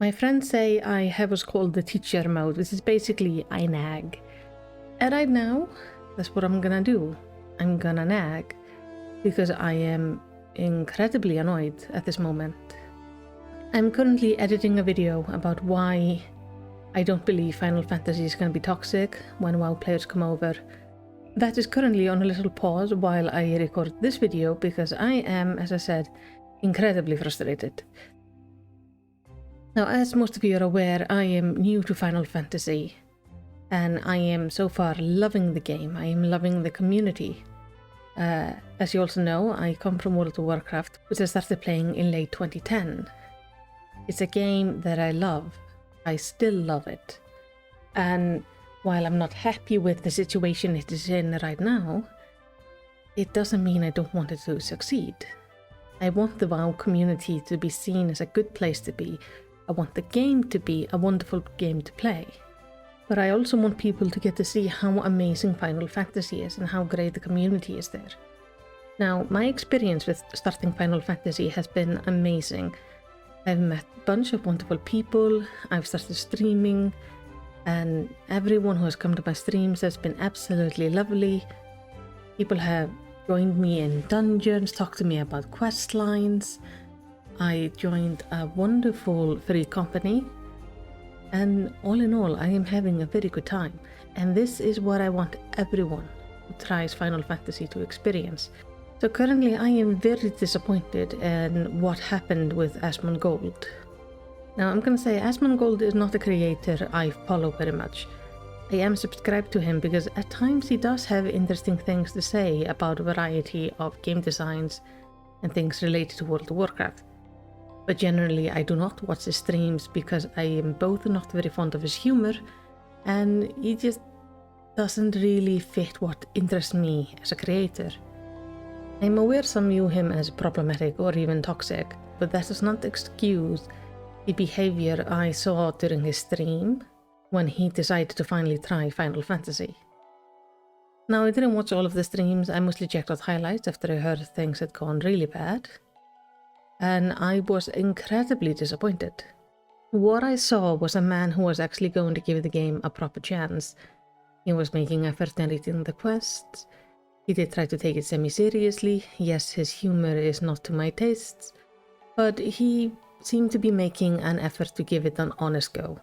My friends say I have what's called the teacher mode, which is basically I nag. And right now, that's what I'm gonna do. I'm gonna nag because I am incredibly annoyed at this moment. I'm currently editing a video about why I don't believe Final Fantasy is gonna be toxic when WoW players come over. That is currently on a little pause while I record this video because I am, as I said, incredibly frustrated. Now, as most of you are aware, I am new to Final Fantasy, and I am so far loving the game. I am loving the community. As you also know, I come from World of Warcraft, which I started playing in late 2010. It's a game that I love. I still love it. And while I'm not happy with the situation it is in right now, it doesn't mean I don't want it to succeed. I want the WoW community to be seen as a good place to be. I want the game to be a wonderful game to play. But I also want people to get to see how amazing Final Fantasy is and how great the community is there. Now, my experience with starting Final Fantasy has been amazing. I've met a bunch of wonderful people, I've started streaming, and everyone who has come to my streams has been absolutely lovely. People have joined me in dungeons, talked to me about quest lines. I joined a wonderful free company, and all in all, I am having a very good time. And this is what I want everyone who tries Final Fantasy to experience. So currently, I am very disappointed in what happened with Ashmongold. Now, I'm gonna say Ashmongold is not a creator I follow very much. I am subscribed to him because at times he does have interesting things to say about a variety of game designs and things related to World of Warcraft. But generally I do not watch his streams because I am both not very fond of his humor and he just doesn't really fit what interests me as a creator. I'm aware some view him as problematic or even toxic, but that does not excuse the behavior I saw during his stream when he decided to finally try Final Fantasy. Now, I didn't watch all of the streams, I mostly checked out highlights after I heard things had gone really bad. And I was incredibly disappointed. What I saw was a man who was actually going to give the game a proper chance. He was making effort in reading the quests. He did try to take it semi-seriously. Yes, his humor is not to my tastes, but he seemed to be making an effort to give it an honest go.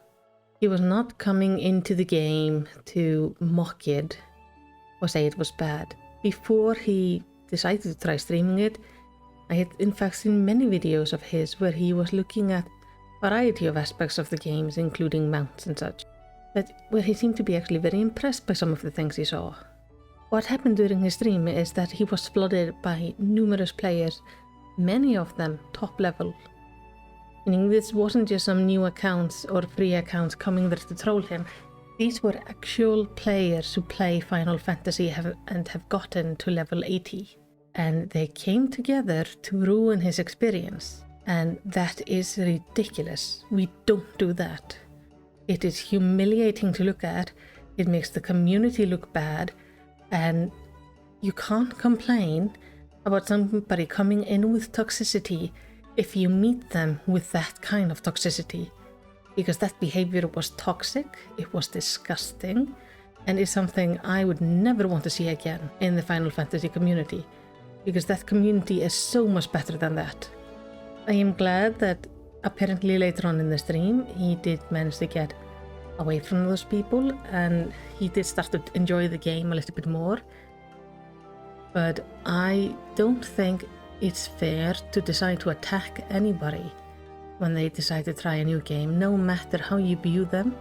He was not coming into the game to mock it or say it was bad. Before he decided to try streaming it, I had in fact seen many videos of his where he was looking at a variety of aspects of the games, including mounts and such, but where he seemed to be actually very impressed by some of the things he saw. What happened during his stream is that he was flooded by numerous players, many of them top level. Meaning this wasn't just some new accounts or free accounts coming there to troll him. These were actual players who play Final Fantasy and have gotten to level 80. And they came together to ruin his experience. And that is ridiculous. We don't do that. It is humiliating to look at. It makes the community look bad. And you can't complain about somebody coming in with toxicity if you meet them with that kind of toxicity. Because that behavior was toxic, it was disgusting, and is something I would never want to see again in the Final Fantasy community. Because that community is so much better than that. I am glad that apparently later on in the stream he did manage to get away from those people and he did start to enjoy the game a little bit more. But I don't think it's fair to decide to attack anybody when they decide to try a new game, no matter how you view them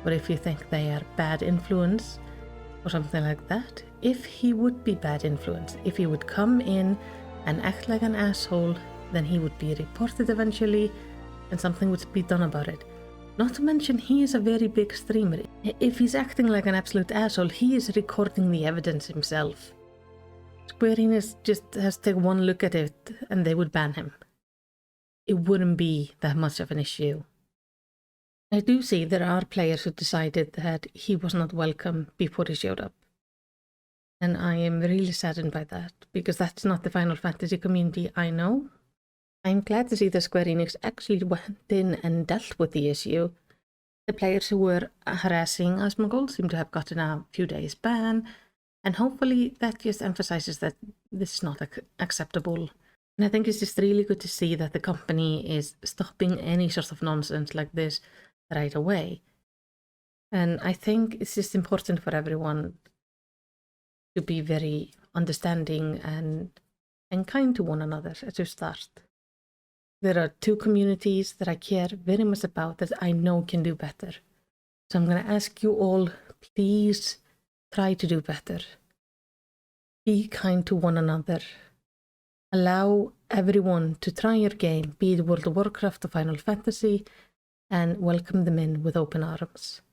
or if you think they are bad influence or something like that. If he would be bad influence, if he would come in and act like an asshole, then he would be reported eventually and something would be done about it. Not to mention he is a very big streamer. If he's acting like an absolute asshole, he is recording the evidence himself. Square Enix just has to take one look at it and they would ban him. It wouldn't be that much of an issue. I do see there are players who decided that he was not welcome before he showed up. And I am really saddened by that, because that's not the Final Fantasy community I know. I'm glad to see that Square Enix actually went in and dealt with the issue. The players who were harassing Ashmongold seem to have gotten a few days ban, and hopefully that just emphasizes that this is not acceptable. And I think it's just really good to see that the company is stopping any sort of nonsense like this right away. And I think it's just important for everyone to be very understanding and kind to one another to start. There are two communities that I care very much about that I know can do better. So I'm going to ask you all, please try to do better. Be kind to one another. Allow everyone to try your game, be it World of Warcraft or Final Fantasy, and welcome them in with open arms.